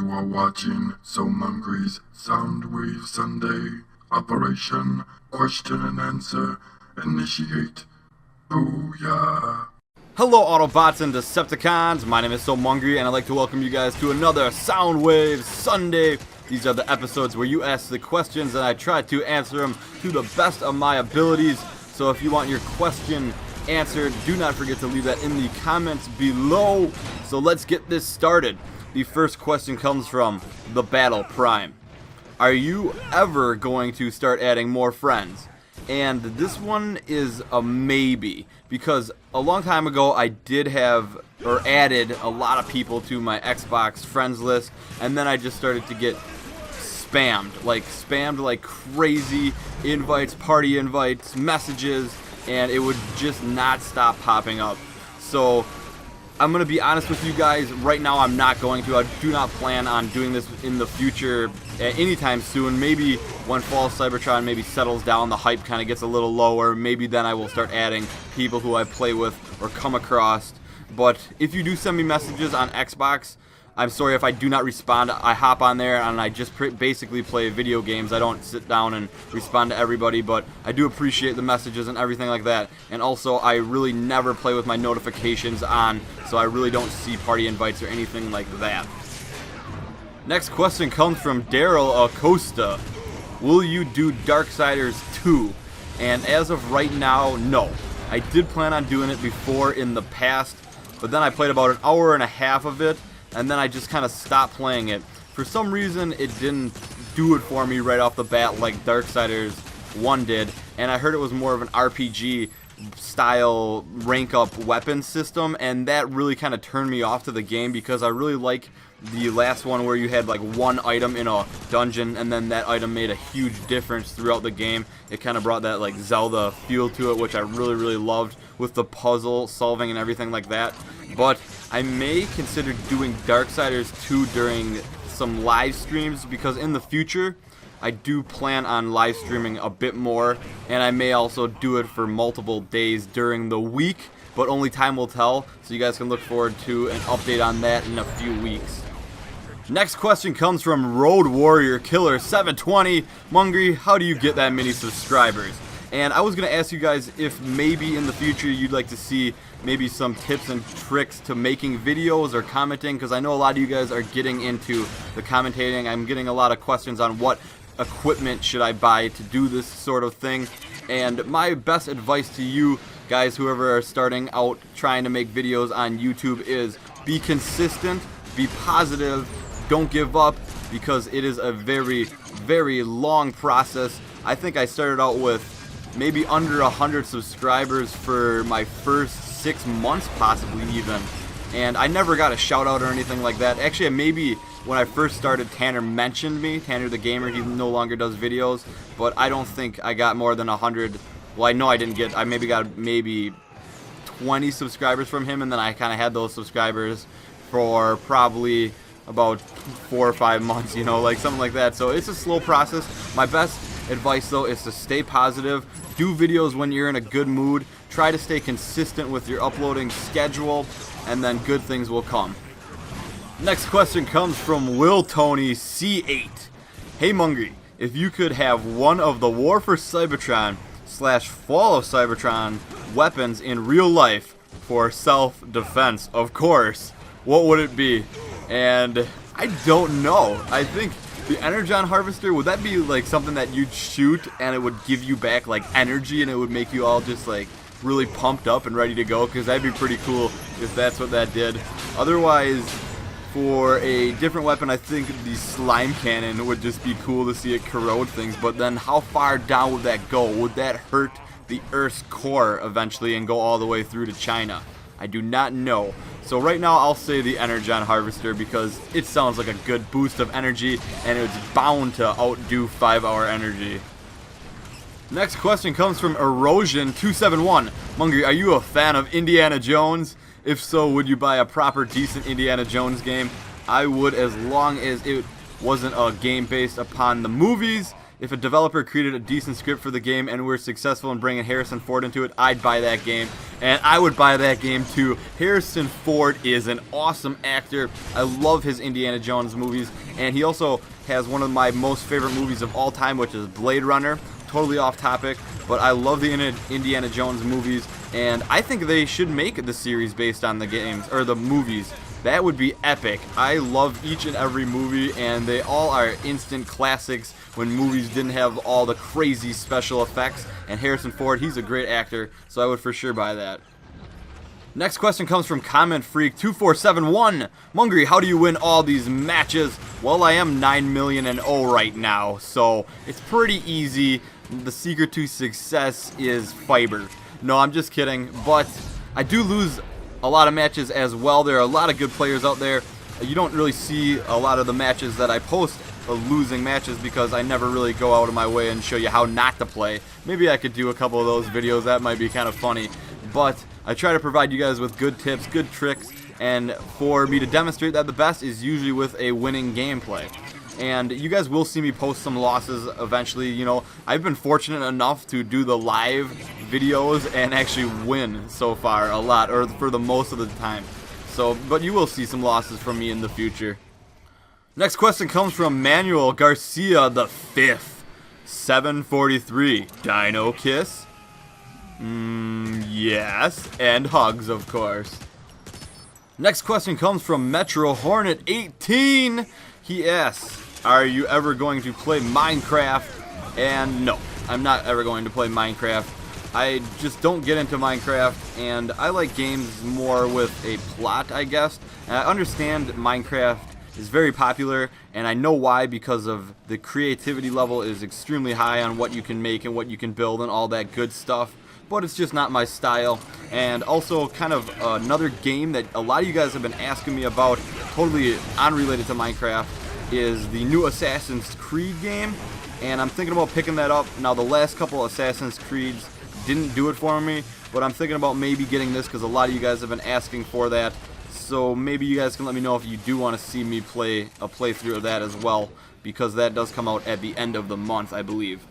You are watching Soundwave's Soundwave Sunday. Operation Question and Answer. Initiate. Booyah! Hello Autobots and Decepticons, my name is Soundwave and I'd like to welcome you guys to another Soundwave Sunday. These are the episodes where you ask the questions and I try to answer them to the best of my abilities. So if you want your question answered, do not forget to leave that in the comments below. So let's get this started. The first question comes from The Battle Prime. Are you ever going to start adding more friends? And this one is a maybe, because a long time ago I did have, or added, a lot of people to my Xbox friends list, and then I just started to get spammed like crazy, invites, party invites, messages, and it would just not stop popping up. So I'm going to be honest with you guys, right now I'm not going to. I do not plan on doing this in the future anytime soon. Maybe when Fall of Cybertron maybe settles down, the hype kind of gets a little lower, maybe then I will start adding people who I play with or come across. But if you do send me messages on Xbox, I'm sorry if I do not respond. I hop on there and I just basically play video games. I don't sit down and respond to everybody, but I do appreciate the messages and everything like that. And also, I really never play with my notifications on, so I really don't see party invites or anything like that. Next question comes from Daryl Acosta. Will you do Darksiders II? And as of right now, no. I did plan on doing it before in the past, but then I played about an hour and a half of it, and then I just kind of stopped playing it. For some reason, it didn't do it for me right off the bat like Darksiders 1 did, and I heard it was more of an RPG style rank up weapon system, and that really kind of turned me off to the game, because I really like the last one where you had like one item in a dungeon and then that item made a huge difference throughout the game. It kind of brought that like Zelda feel to it, which I really loved, with the puzzle solving and everything like that. But I may consider doing Darksiders 2 during some live streams, because in the future I do plan on live streaming a bit more, and I may also do it for multiple days during the week, but only time will tell, so you guys can look forward to an update on that in a few weeks. Next question comes from Road Warrior Killer 720. Mungry, how do you get that many subscribers? And I was going to ask you guys if maybe in the future you'd like to see maybe some tips and tricks to making videos or commenting, because I know a lot of you guys are getting into the commentating. I'm getting a lot of questions on what equipment should I buy to do this sort of thing. And my best advice to you guys, whoever are starting out trying to make videos on YouTube, is be consistent, be positive, don't give up, because it is a very long process. I think I started out with maybe under 100 subscribers for my first 6 months, possibly even, and I never got a shout out or anything like that. Actually, maybe when I first started, Tanner mentioned me, Tanner the gamer. He no longer does videos, but I don't think I got more than 100. Well, I know I didn't get, I maybe got 20 subscribers from him, and then I kind of had those subscribers for probably about 4 or 5 months, you know, like something like that. So it's a slow process. My best advice though is to stay positive, do videos when you're in a good mood, try to stay consistent with your uploading schedule, and then good things will come. Next question comes from Will Tony C8. Hey Mungry, if you could have one of the War for Cybertron / Fall of Cybertron weapons in real life for self-defense, of course, what would it be? And I don't know. I think the Energon Harvester, would that be like something that you'd shoot and it would give you back like energy and it would make you all just like really pumped up and ready to go? Because that'd be pretty cool if that's what that did. Otherwise, for a different weapon, I think the slime cannon would just be cool to see it corrode things. But then how far down would that go? Would that hurt the Earth's core eventually and go all the way through to China? I do not know. So right now I'll say the Energon Harvester, because it sounds like a good boost of energy and it's bound to outdo 5-hour energy. Next question comes from Erosion271. Mungry, are you a fan of Indiana Jones? If so, would you buy a proper decent Indiana Jones game? I would, as long as it wasn't a game based upon the movies, if a developer created a decent script for the game and were successful in bringing Harrison Ford into it, I'd buy that game. And I would buy that game too. Harrison Ford is an awesome actor. I love his Indiana Jones movies, and he also has one of my most favorite movies of all time, which is Blade Runner. Totally off topic, but I love the Indiana Jones movies, and I think they should make the series based on the games, or the movies. That would be epic. I love each and every movie, and they all are instant classics when movies didn't have all the crazy special effects. And Harrison Ford, he's a great actor, so I would for sure buy that. Next question comes from Comment Freak 2471. Mungry, how do you win all these matches? Well, I am 9,000,000-0 right now, so it's pretty easy. The secret to success is fiber. No, I'm just kidding, but I do lose a lot of matches as well. There are a lot of good players out there. You don't really see a lot of the matches that I post of losing matches because I never really go out of my way and show you how not to play. Maybe I could do a couple of those videos. That might be kind of funny, but I try to provide you guys with good tips, good tricks, and for me to demonstrate that the best is usually with a winning gameplay. And you guys will see me post some losses eventually. You know, I've been fortunate enough to do the live videos and actually win so far a lot, or for the most of the time. So, but you will see some losses from me in the future. Next question comes from Manuel Garcia the 5th. 743. Dino Kiss? Yes. And hugs, of course. Next question comes from Metro Hornet 18. He asks, are you ever going to play Minecraft? And no, I'm not ever going to play Minecraft. I just don't get into Minecraft, and I like games more with a plot, I guess. And I understand Minecraft is very popular, and I know why, because of the creativity level is extremely high on what you can make and what you can build and all that good stuff. But it's just not my style. And also kind of another game that a lot of you guys have been asking me about, totally unrelated to Minecraft, is the new Assassin's Creed game. And I'm thinking about picking that up. Now, the last couple Assassin's Creeds didn't do it for me, but I'm thinking about maybe getting this because a lot of you guys have been asking for that. So maybe you guys can let me know if you do want to see me play a playthrough of that as well, because that does come out at the end of the month, I believe.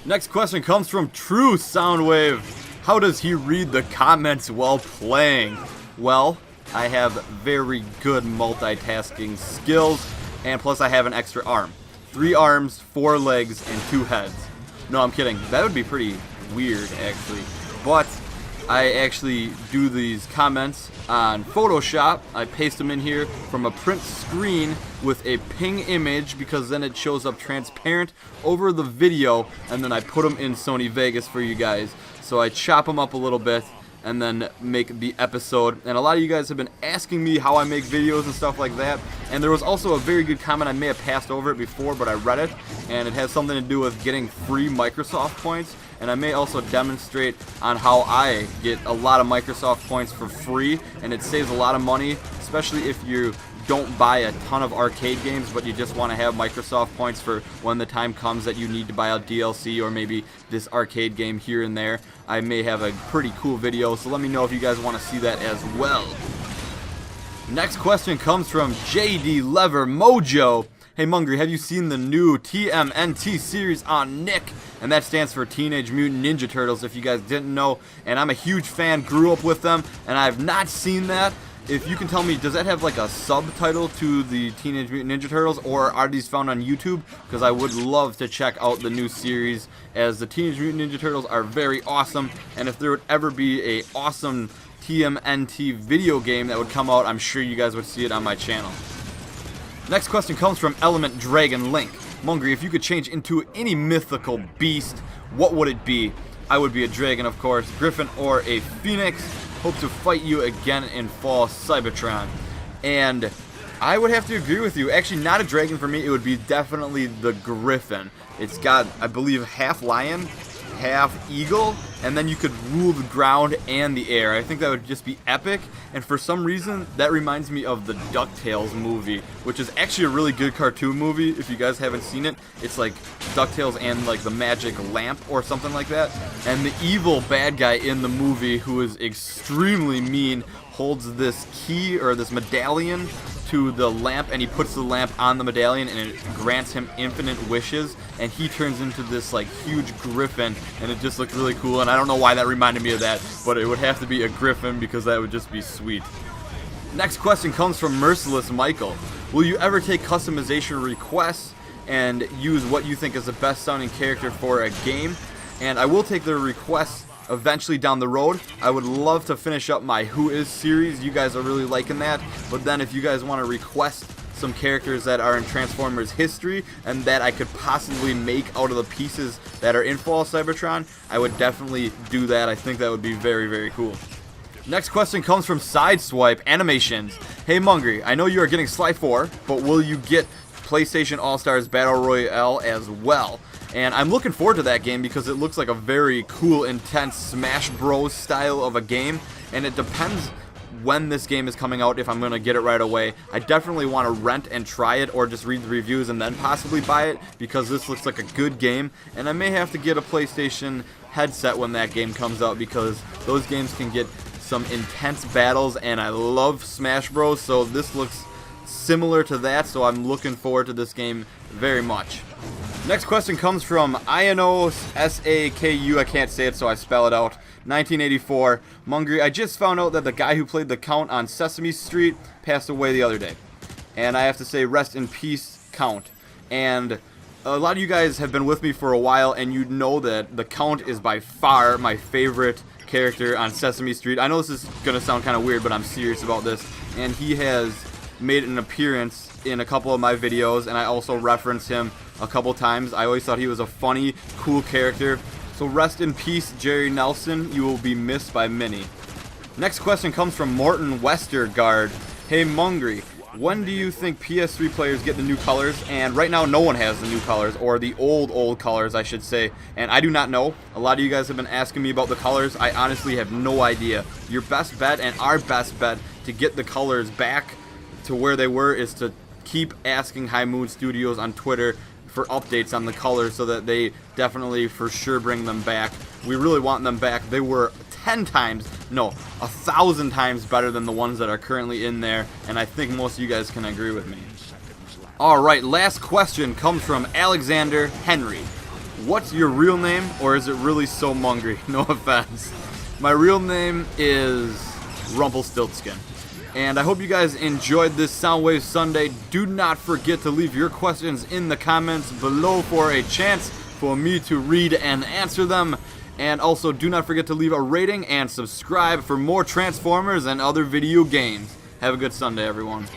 Next question comes from True Soundwave. How does he read the comments while playing? Well, I have very good multitasking skills, and plus I have an extra arm. 3 arms, 4 legs, and 2 heads. No, I'm kidding. That would be pretty weird, actually. But I actually do these comments on Photoshop. I paste them in here from a print screen with a ping image, because then it shows up transparent over the video, and then I put them in Sony Vegas for you guys. So I chop them up a little bit and then make the episode. And a lot of you guys have been asking me how I make videos and stuff like that. And there was also a very good comment, I may have passed over it before, but I read it, and it has something to do with getting free Microsoft points. And I may also demonstrate on how I get a lot of Microsoft points for free, and it saves a lot of money, especially if you don't buy a ton of arcade games, but you just want to have Microsoft points for when the time comes that you need to buy a DLC or maybe this arcade game here and there. I may have a pretty cool video, so let me know if you guys want to see that as well. Next question comes from JD Lever Mojo. Hey Mungry, have you seen the new TMNT series on Nick? And that stands for Teenage Mutant Ninja Turtles, if you guys didn't know. And I'm a huge fan, grew up with them, and I've not seen that. If you can tell me, does that have like a subtitle to the Teenage Mutant Ninja Turtles, or are these found on YouTube? Because I would love to check out the new series, as the Teenage Mutant Ninja Turtles are very awesome. And if there would ever be a awesome TMNT video game that would come out, I'm sure you guys would see it on my channel. Next question comes from Element Dragon Link. Mungry, if you could change into any mythical beast, what would it be? I would be a dragon, of course, griffin, or a phoenix. Hope to fight you again in fall, Cybertron. And I would have to agree with you. Actually, not a dragon for me. It would be definitely the griffin. It's got, I believe, half lion, half eagle, and then you could rule the ground and the air. I think that would just be epic, and for some reason that reminds me of the DuckTales movie, which is actually a really good cartoon movie. If you guys haven't seen it, it's like DuckTales and like the magic lamp or something like that, and the evil bad guy in the movie, who is extremely mean, holds this key or this medallion to the lamp, and he puts the lamp on the medallion, and it grants him infinite wishes, and he turns into this like huge griffin, and it just looks really cool. And I don't know why that reminded me of that, but it would have to be a griffin because that would just be sweet. Next question comes from Merciless Michael. Will you ever take customization requests and use what you think is the best sounding character for a game? And I will take the requests eventually down the road. I would love to finish up my Who Is series. You guys are really liking that. But then if you guys want to request some characters that are in Transformers history and that I could possibly make out of the pieces that are in Fall Cybertron, I would definitely do that. I think that would be very, very cool. Next question comes from Sideswipe Animations. Hey Mungry, I know you are getting Sly 4, but will you get PlayStation All-Stars Battle Royale as well? And I'm looking forward to that game because it looks like a very cool, intense Smash Bros. Style of a game. And it depends when this game is coming out, if I'm going to get it right away. I definitely want to rent and try it, or just read the reviews and then possibly buy it, because this looks like a good game. And I may have to get a PlayStation headset when that game comes out, because those games can get some intense battles, and I love Smash Bros. So this looks similar to that, so I'm looking forward to this game very much. Next question comes from INOSAKU, I can't say it so I spell it out, 1984. Mungry, I just found out that the guy who played the Count on Sesame Street passed away the other day. And I have to say, rest in peace, Count. And a lot of you guys have been with me for a while, and you know that the Count is by far my favorite character on Sesame Street. I know this is going to sound kind of weird, but I'm serious about this. And he has made an appearance in a couple of my videos, and I also reference him a couple times. I always thought he was a funny, cool character. So rest in peace, Jerry Nelson. You will be missed by many. Next question comes from Morton Westergaard. Hey Mungry, when do you think PS3 players get the new colors? And right now no one has the new colors, or the old colors I should say, and I do not know. A lot of you guys have been asking me about the colors. I honestly have no idea. Your best bet and our best bet to get the colors back to where they were is to keep asking High Moon Studios on Twitter for updates on the colors, so that they definitely for sure bring them back. We really want them back. They were 10 times, no, 1,000 times better than the ones that are currently in there, and I think most of you guys can agree with me. Alright, last question comes from Alexander Henry. What's your real name, or is it really so Mungry? No offense. My real name is Rumpelstiltskin. And I hope you guys enjoyed this Soundwave Sunday. Do not forget to leave your questions in the comments below for a chance for me to read and answer them. And also do not forget to leave a rating and subscribe for more Transformers and other video games. Have a good Sunday, everyone.